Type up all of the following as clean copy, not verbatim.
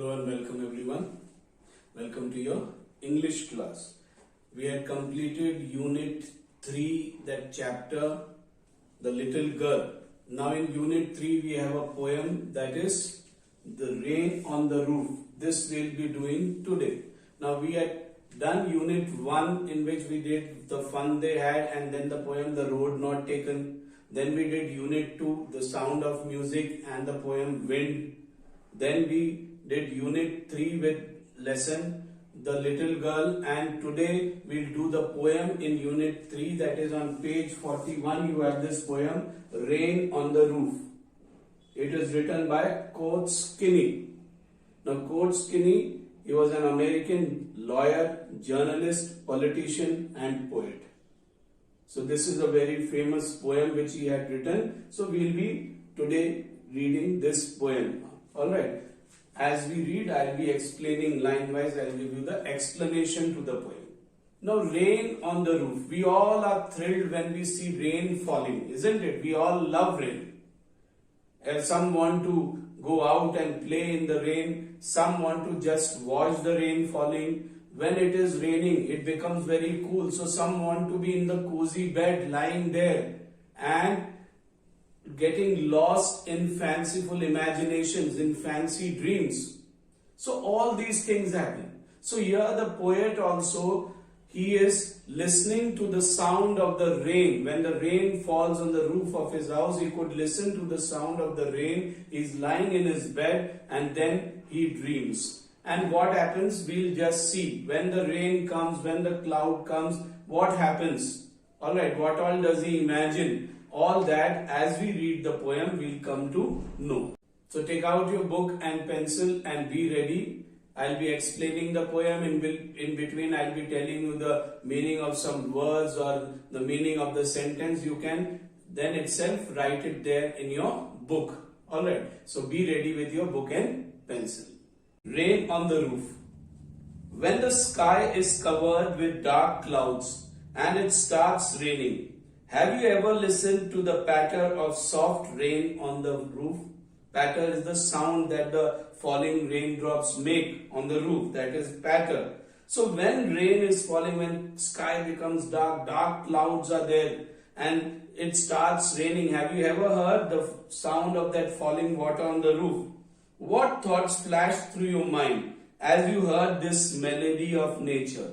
Hello and welcome everyone. Welcome to your English class. We had completed Unit 3, that chapter, The Little Girl. Now in Unit 3 we have a poem, that is The Rain on the Roof. This we'll be doing today. Now we had done Unit 1, in which we did the fun they had, and then the poem The Road Not Taken. Then we did Unit 2, The Sound of Music, and the poem Wind. Then we did Unit 3 with lesson The Little Girl, and today we'll do the poem in Unit 3, that is on page 41. You have this poem Rain on the Roof. It is written by Coates Kinney. Now Coates Kinney, he was an American lawyer, journalist, politician and poet. So this is a very famous poem which he had written. So we'll be today reading this poem. Alright. As we read, I'll be explaining line wise. I'll give you the explanation to the poem. Now, rain on the roof. We all are thrilled when we see rain falling, isn't it? We all love rain. And some want to go out and play in the rain. Some want to just watch the rain falling. When it is raining, it becomes very cool. So some want to be in the cozy bed, lying there and getting lost in fanciful imaginations, in fancy dreams. So all these things happen. So here the poet also, he is listening to the sound of the rain. When the rain falls on the roof of his house, he could listen to the sound of the rain. He's lying in his bed and then he dreams. And what happens? We'll just see. When the rain comes, when the cloud comes, what happens? Alright, what all does he imagine? All that, as we read the poem, we'll come to know. So take out your book and pencil and be ready. I'll be explaining the poem. In between, I'll be telling you the meaning of some words or the meaning of the sentence. You can then itself write it there in your book. Alright, so be ready with your book and pencil. Rain on the roof. When the sky is covered with dark clouds and it starts raining, have you ever listened to the patter of soft rain on the roof? Patter is the sound that the falling raindrops make on the roof. That is patter. So when rain is falling, when sky becomes dark, dark clouds are there and it starts raining. Have you ever heard the sound of that falling water on the roof? What thoughts flashed through your mind as you heard this melody of nature?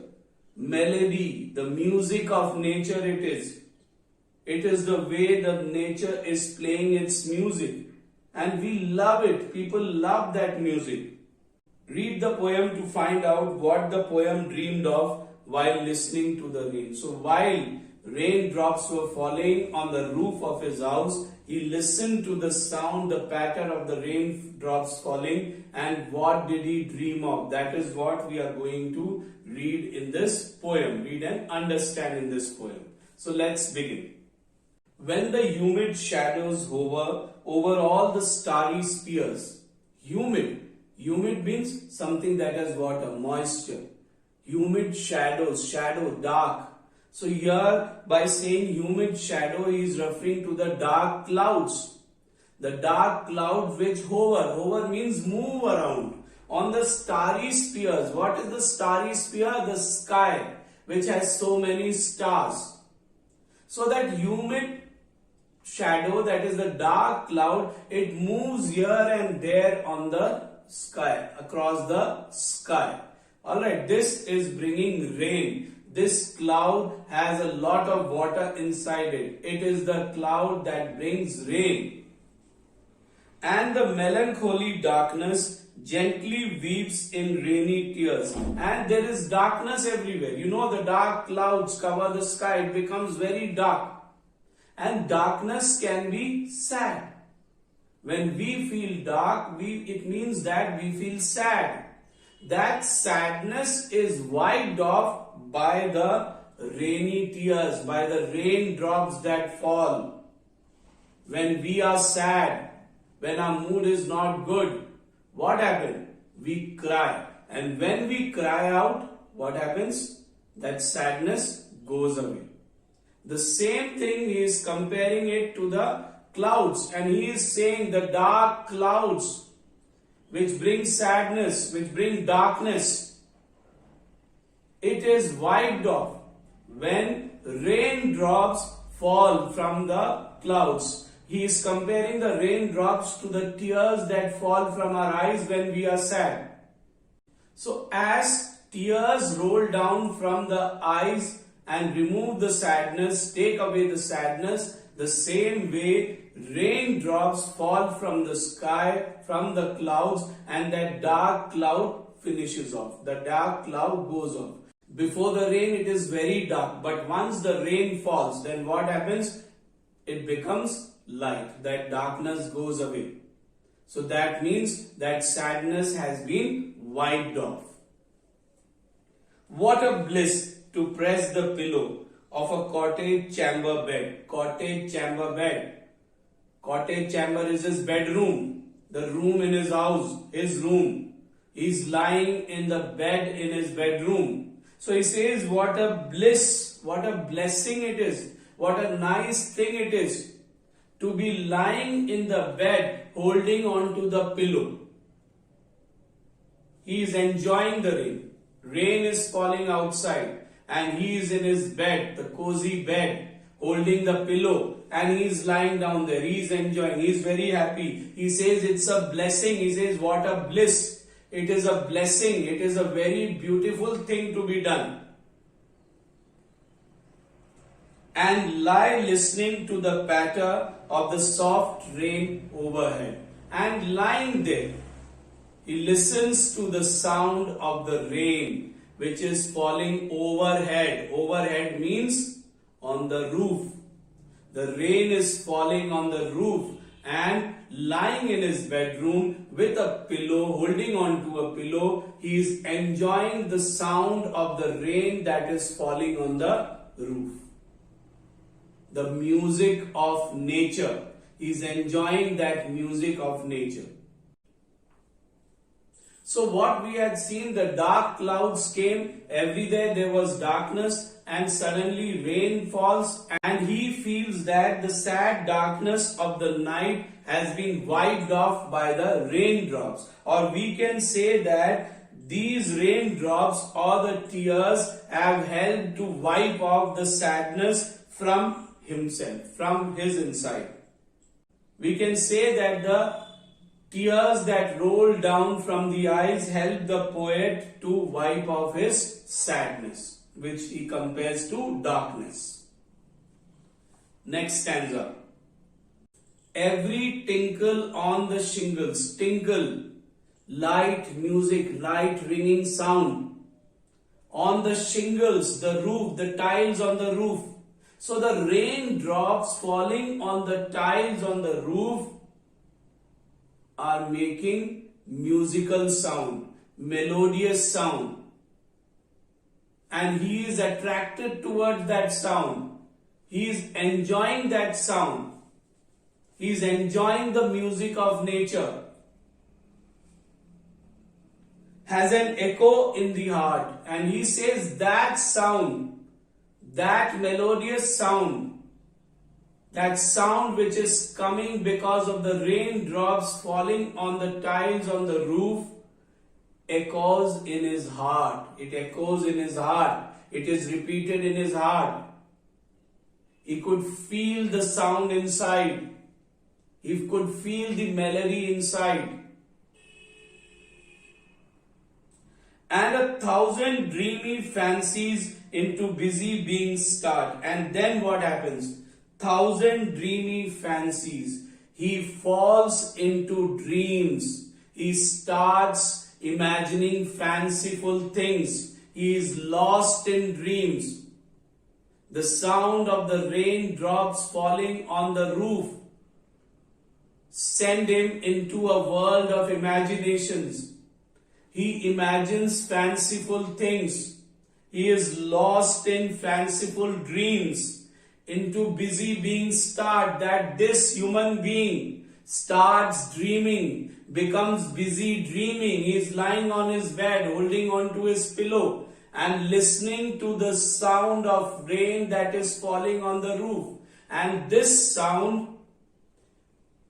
Melody, the music of nature it is. It is the way the nature is playing its music. And we love it. People love that music. Read the poem to find out what the poem dreamed of while listening to the rain. So while raindrops were falling on the roof of his house, he listened to the sound, the patter of the raindrops falling, and what did he dream of? That is what we are going to read in this poem. Read and understand in this poem. So let's begin. When the humid shadows hover over all the starry spheres. Humid means something that has water, moisture. Humid shadows, shadow, dark. So here by saying humid shadow, he is referring to the dark clouds. The dark clouds which hover. Hover means move around on the starry spheres. What is the starry sphere? The sky, which has so many stars. So that humid shadow, that is the dark cloud, it moves here and there on the sky, across the sky. Alright, this is bringing rain. This cloud has a lot of water inside it. It is the cloud that brings rain. And the melancholy darkness gently weeps in rainy tears. And there is darkness everywhere. You know, the dark clouds cover the sky. It becomes very dark. And darkness can be sad. When we feel dark, it means that we feel sad. That sadness is wiped off by the rainy tears, by the raindrops that fall. When we are sad, when our mood is not good, what happens? We cry. And when we cry out, what happens? That sadness goes away. The same thing, he is comparing it to the clouds, and he is saying the dark clouds which brings sadness, which brings darkness, it is wiped off when raindrops fall from the clouds. He is comparing the raindrops to the tears that fall from our eyes when we are sad. So as tears roll down from the eyes and remove the sadness, take away the sadness, the same way raindrops fall from the sky, from the clouds, and that dark cloud finishes off. The dark cloud goes off. Before the rain it is very dark, but once the rain falls, then what happens? It becomes light. That darkness goes away. So that means that sadness has been wiped off. What a bliss to press the pillow of a cottage chamber bed. Cottage chamber bed. Cottage chamber is his bedroom. The room in his house, his room. He's lying in the bed in his bedroom. So he says, what a bliss, what a blessing it is. What a nice thing it is to be lying in the bed holding on to the pillow. He is enjoying the rain. Rain is falling outside and he is in his bed, the cozy bed, holding the pillow, and he is lying down there. He is enjoying. He is very happy. He says it's a blessing. He says what a bliss. It is a blessing. It is a very beautiful thing to be done. And lie listening to the patter of the soft rain overhead. And lying there, he listens to the sound of the rain which is falling overhead. Overhead means on the roof. The rain is falling on the roof, and lying in his bedroom with a pillow, holding on to a pillow, he is enjoying the sound of the rain that is falling on the roof. The music of nature. He is enjoying that music of nature. So what we had seen, the dark clouds came, everywhere there was darkness, and suddenly rain falls, and he feels that the sad darkness of the night has been wiped off by the raindrops. Or we can say that these raindrops or the tears have helped to wipe off the sadness from himself, from his inside. We can say that the tears that roll down from the eyes help the poet to wipe off his sadness, which he compares to darkness. Next stanza. Every tinkle on the shingles, tinkle, light music, light ringing sound. On the shingles, the roof, the tiles on the roof. So the raindrops falling on the tiles on the roof are making musical sound, melodious sound. And he is attracted towards that sound. He is enjoying that sound. He is enjoying the music of nature. Has an echo in the heart. And he says that sound, that melodious sound, that sound which is coming because of the raindrops falling on the tiles on the roof, echoes in his heart. It echoes in his heart. It is repeated in his heart. He could feel the sound inside. He could feel the melody inside. And 1,000 dreamy fancies into busy beings start. And then what happens? 1,000 dreamy fancies. He falls into dreams. He starts imagining fanciful things. He is lost in dreams. The sound of the raindrops falling on the roof send him into a world of imaginations. He imagines fanciful things. He is lost in fanciful dreams. Into busy beings start, that this human being starts dreaming, becomes busy dreaming. He is lying on his bed, holding on to his pillow and listening to the sound of rain that is falling on the roof. And this sound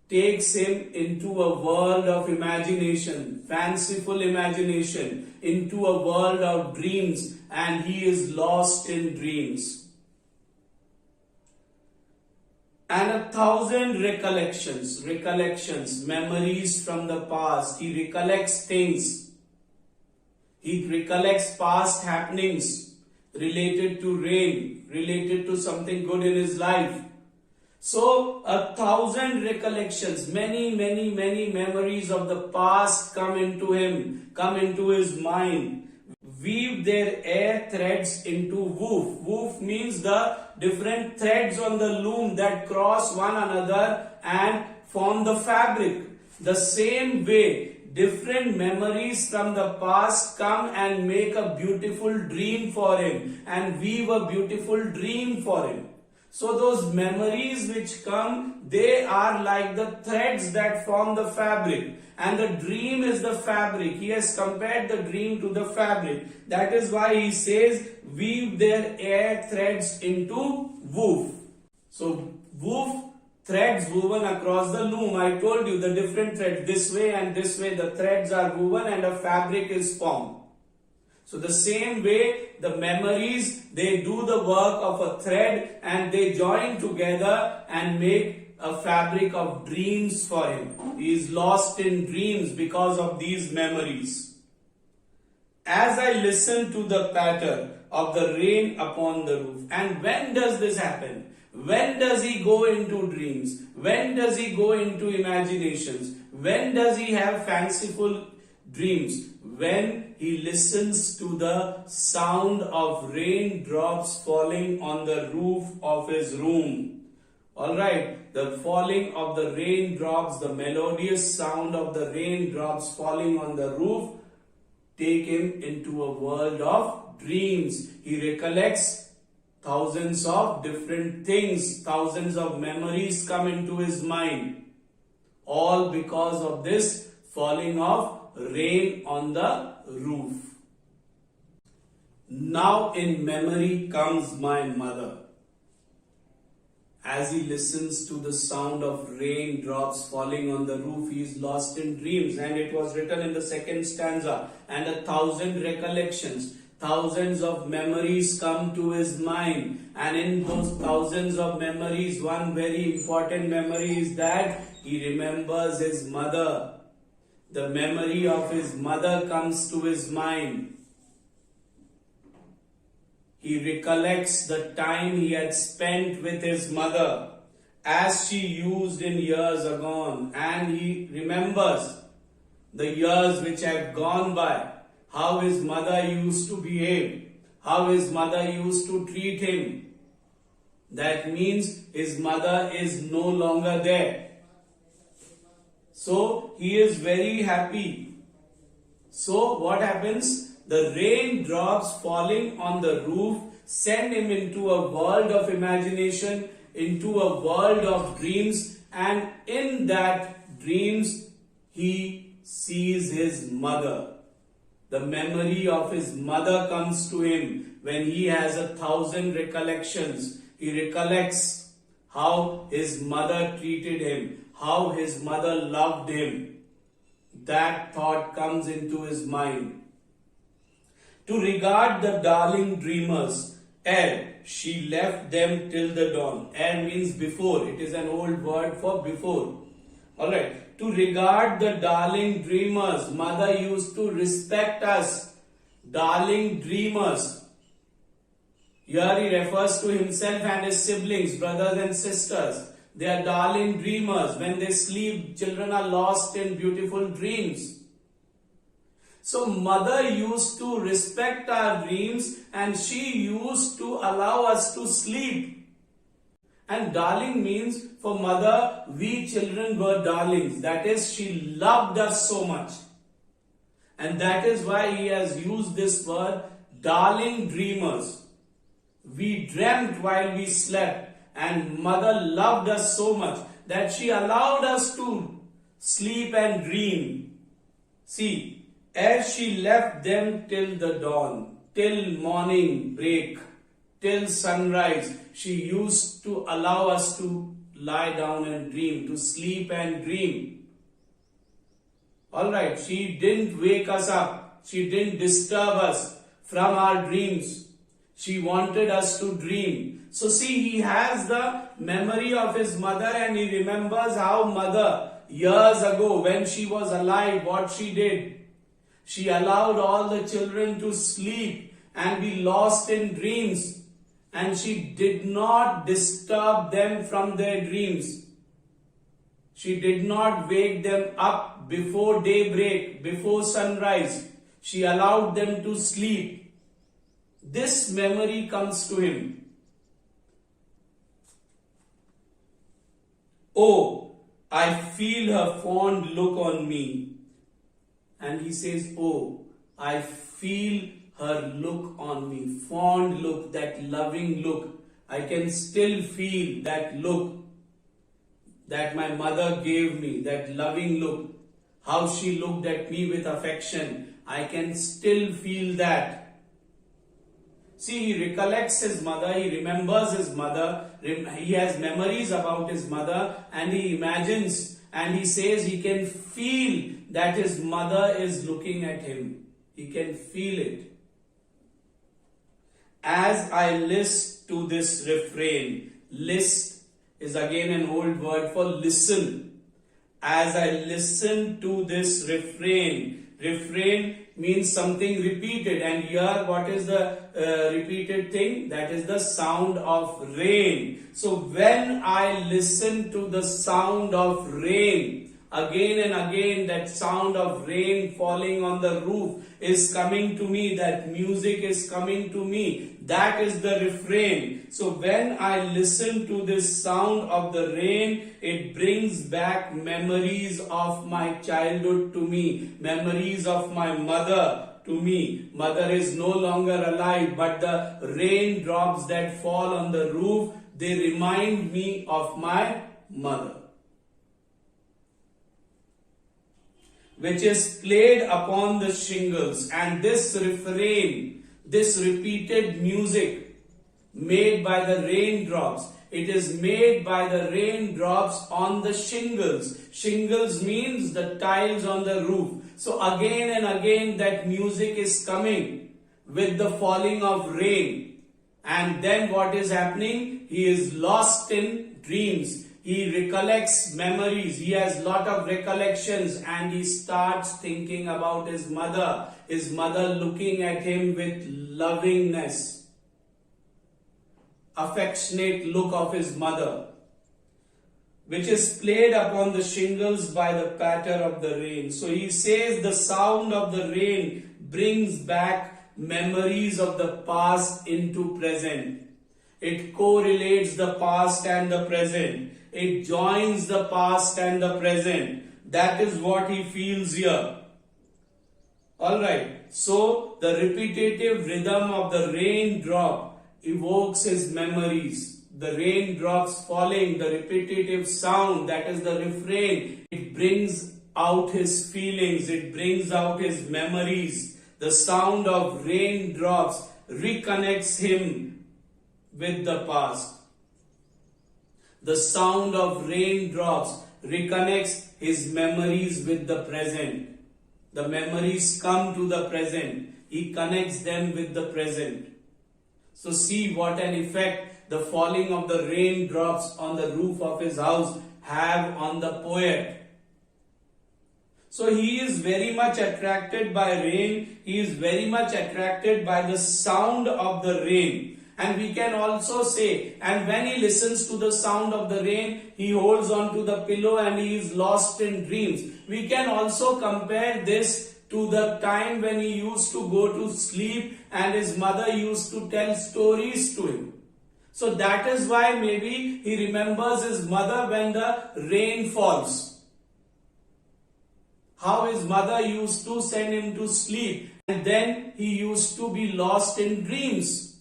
takes him into a world of imagination, fanciful imagination, into a world of dreams, and he is lost in dreams. And 1,000 recollections, memories from the past. He recollects things. He recollects past happenings related to rain, related to something good in his life. So 1,000 recollections, many memories of the past come into him, come into his mind. Weave their air threads into woof. Woof means the different threads on the loom that cross one another and form the fabric. The same way, different memories from the past come and make a beautiful dream for him and weave a beautiful dream for him. So those memories which come, they are like the threads that form the fabric. And the dream is the fabric. He has compared the dream to the fabric. That is why he says, weave their air threads into woof. So woof, threads woven across the loom. I told you the different threads, this way and this way, the threads are woven and a fabric is formed. So the same way, the memories, they do the work of a thread and they join together and make a fabric of dreams for him. He is lost in dreams because of these memories. As I listen to the patter of the rain upon the roof. And when does this happen? When does he go into dreams? When does he go into imaginations? When does he have fanciful dreams? When he listens to the sound of raindrops falling on the roof of his room. Alright, the falling of the raindrops, the melodious sound of the raindrops falling on the roof take him into a world of dreams. He recollects thousands of different things, thousands of memories come into his mind. All because of this falling of rain on the roof. Now in memory comes my mother. As he listens to the sound of raindrops falling on the roof, he is lost in dreams. And it was written in the second stanza. And 1,000 recollections, thousands of memories come to his mind. And in those thousands of memories, one very important memory is that he remembers his mother. The memory of his mother comes to his mind. He recollects the time he had spent with his mother as she used in years agone, and he remembers the years which have gone by, how his mother used to behave, how his mother used to treat him. That means his mother is no longer there. So he is very happy. So what happens? The raindrops falling on the roof send him into a world of imagination, into a world of dreams, and in that dreams he sees his mother. The memory of his mother comes to him when he has 1,000 recollections. He recollects how his mother treated him, how his mother loved him. That thought comes into his mind. To regard the darling dreamers, ere she left them till the dawn. Ere means before. It is an old word for before. Alright. To regard the darling dreamers. Mother used to respect us. Darling dreamers. Here he refers to himself and his siblings, brothers and sisters. They are darling dreamers. When they sleep, children are lost in beautiful dreams. So mother used to respect our dreams and she used to allow us to sleep. And darling means for mother, we children were darlings. That is, she loved us so much. And that is why he has used this word, darling dreamers. We dreamt while we slept. And mother loved us so much that she allowed us to sleep and dream. See, as she left them till the dawn, till morning break, till sunrise, she used to allow us to lie down and dream, to sleep and dream. Alright, she didn't wake us up. She didn't disturb us from our dreams. She wanted us to dream. So see, he has the memory of his mother and he remembers how mother years ago when she was alive, what she did. She allowed all the children to sleep and be lost in dreams, and she did not disturb them from their dreams. She did not wake them up before daybreak, before sunrise. She allowed them to sleep. This memory comes to him. Oh, I feel her fond look on me. And he says, oh, I feel her look on me. Fond look, that loving look. I can still feel that look that my mother gave me, that loving look. How she looked at me with affection. I can still feel that. See, he recollects his mother, he remembers his mother, he has memories about his mother, and he imagines and he says he can feel that his mother is looking at him. He can feel it. As I list to this refrain, list is again an old word for listen. As I listen to this refrain, refrain means something repeated, and here what is the repeated thing? That is the sound of rain. So when I listen to the sound of rain, again and again that sound of rain falling on the roof is coming to me, that music is coming to me, that is the refrain. So when I listen to this sound of the rain, it brings back memories of my childhood to me, memories of my mother to me. Mother is no longer alive, but the raindrops that fall on the roof, they remind me of my mother, which is played upon the shingles. And this refrain, this repeated music made by the raindrops, it is made by the raindrops on the shingles. Shingles means the tiles on the roof. So again and again that music is coming with the falling of rain. And then what is happening? He is lost in dreams. He recollects memories. He has lot of recollections and he starts thinking about his mother looking at him with lovingness, affectionate look of his mother, which is played upon the shingles by the patter of the rain. So he says the sound of the rain brings back memories of the past into present. It correlates the past and the present. It joins the past and the present. That is what he feels here. Alright, so the repetitive rhythm of the raindrop evokes his memories. The raindrops falling, the repetitive sound, that is the refrain. It brings out his feelings, it brings out his memories. The sound of raindrops reconnects him with the past. The sound of raindrops reconnects his memories with the present. The memories come to the present. He connects them with the present. So see what an effect the falling of the raindrops on the roof of his house have on the poet. So he is very much attracted by rain. He is very much attracted by the sound of the rain. And we can also say, and when he listens to the sound of the rain, he holds on to the pillow and he is lost in dreams. We can also compare this to the time when he used to go to sleep and his mother used to tell stories to him. So that is why maybe he remembers his mother when the rain falls. How his mother used to send him to sleep and then he used to be lost in dreams.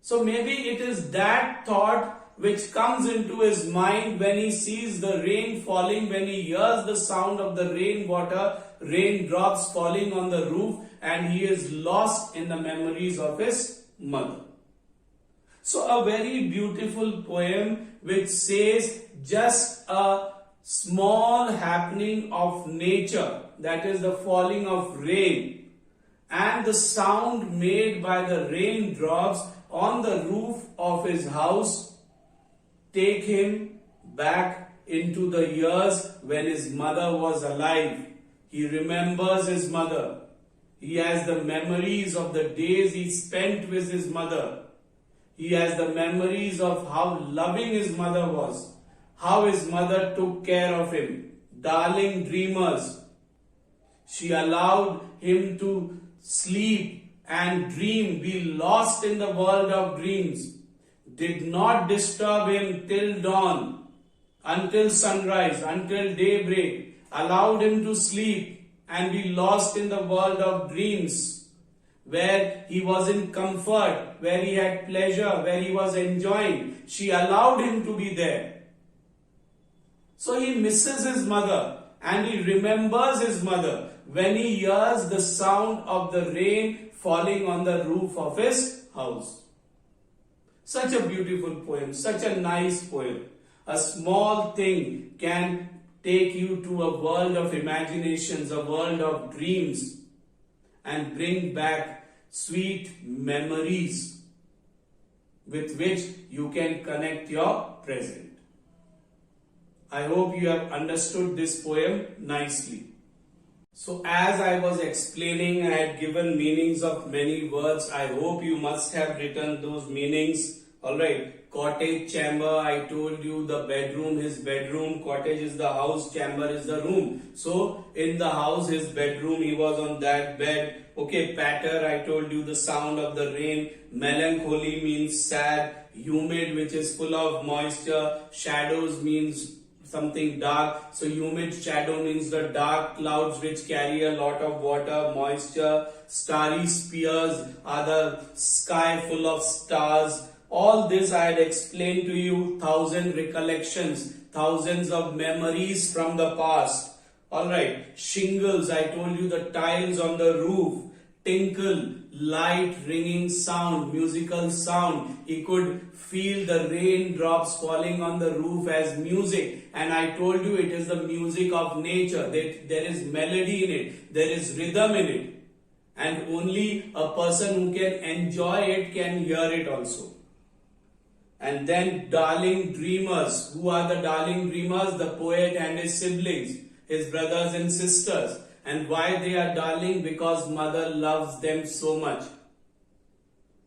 So maybe it is that thought which comes into his mind when he sees the rain falling, when he hears the sound of the rainwater, raindrops falling on the roof, and he is lost in the memories of his mother. So a very beautiful poem which says just a small happening of nature, that is the falling of rain and the sound made by the raindrops on the roof of his house, take him back into the years when his mother was alive. He remembers his mother. He has the memories of the days he spent with his mother. He has the memories of how loving his mother was, how his mother took care of him. Darling dreamers, she allowed him to sleep and dream, be lost in the world of dreams, did not disturb him till dawn, until sunrise, until daybreak, allowed him to sleep and be lost in the world of dreams, where he was in comfort, where he had pleasure, where he was enjoying. She allowed him to be there. So he misses his mother and he remembers his mother when he hears the sound of the rain falling on the roof of his house. Such a beautiful poem, such a nice poem. A small thing can take you to a world of imaginations, a world of dreams, and bring back sweet memories with which you can connect your present. I hope you have understood this poem nicely. So as I was explaining, I had given meanings of many words. I hope you must have written those meanings. Alright, cottage, chamber, I told you the bedroom, his bedroom, cottage is the house, chamber is the room. So in the house, his bedroom, he was on that bed. Okay, patter, I told you the sound of the rain. Melancholy means sad. Humid, which is full of moisture. Shadows means something dark. So humid shadow means the dark clouds which carry a lot of water, moisture. Starry spheres are the sky full of stars. All this I had explained to you, thousand recollections, thousands of memories from the past. Alright, shingles, I told you the tiles on the roof, tinkle, light ringing sound, musical sound. He could feel the raindrops falling on the roof as music. And I told you it is the music of nature, that there is melody in it, there is rhythm in it. And only a person who can enjoy it can hear it also. And then darling dreamers. Who are the darling dreamers? The poet and his siblings, his brothers and sisters. And why they are darling? Because mother loves them so much.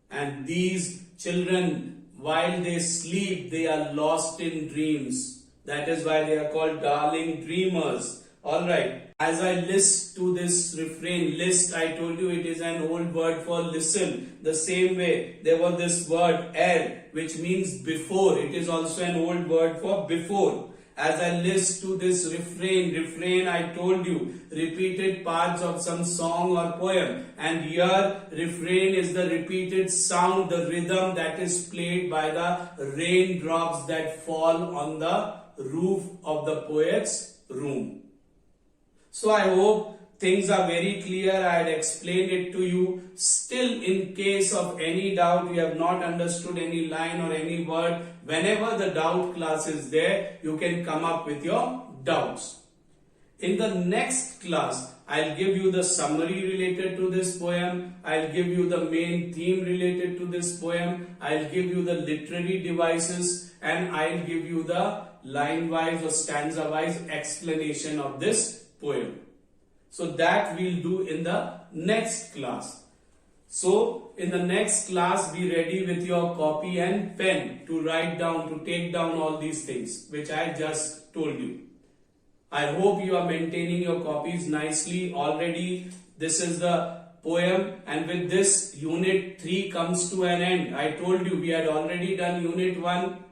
And these children, while they sleep, they are lost in dreams. That is why they are called darling dreamers. Alright. As I list to this refrain, list, I told you it is an old word for listen. The same way, there was this word er, which means before. It is also an old word for before. As I list to this refrain I told you, repeated parts of some song or poem. And here, refrain is the repeated sound, the rhythm that is played by the raindrops that fall on the roof of the poet's room. So I hope things are very clear. I had explained it to you. Still, in case of any doubt, you have not understood any line or any word, whenever the doubt class is there, you can come up with your doubts. In the next class, I'll give you the summary related to this poem. I'll give you the main theme related to this poem. I'll give you the literary devices, and I'll give you the line-wise or stanza-wise explanation of this poem. So that we'll do in the next class. So in the next class, be ready with your copy and pen to write down, to take down all these things which I just told you. I hope you are maintaining your copies nicely already. This is the poem, and with this unit 3 comes to an end. I told you we had already done unit 1,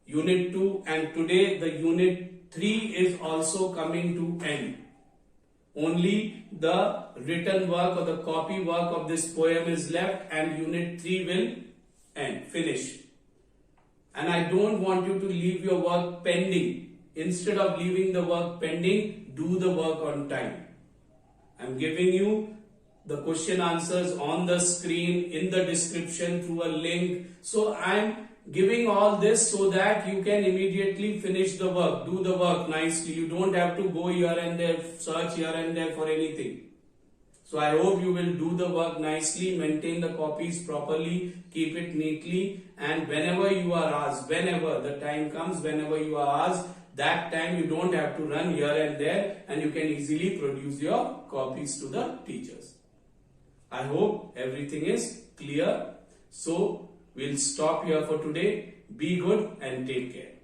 unit 2, and today the unit 3 is also coming to end. Only the written work or the copy work of this poem is left, and unit 3 will end, finish. And I don't want you to leave your work pending. Instead of leaving the work pending, do the work on time. I'm giving you the question answers on the screen, in the description, through a link. So I'm giving all this so that you can immediately finish the work, do the work nicely. You don't have to go here and there, search here and there for anything. So I hope you will do the work nicely, maintain the copies properly, keep it neatly, and whenever you are asked, whenever the time comes, whenever you are asked, that time you don't have to run here and there, and you can easily produce your copies to the teachers. I hope everything is clear. So we'll stop here for today. Be good and take care.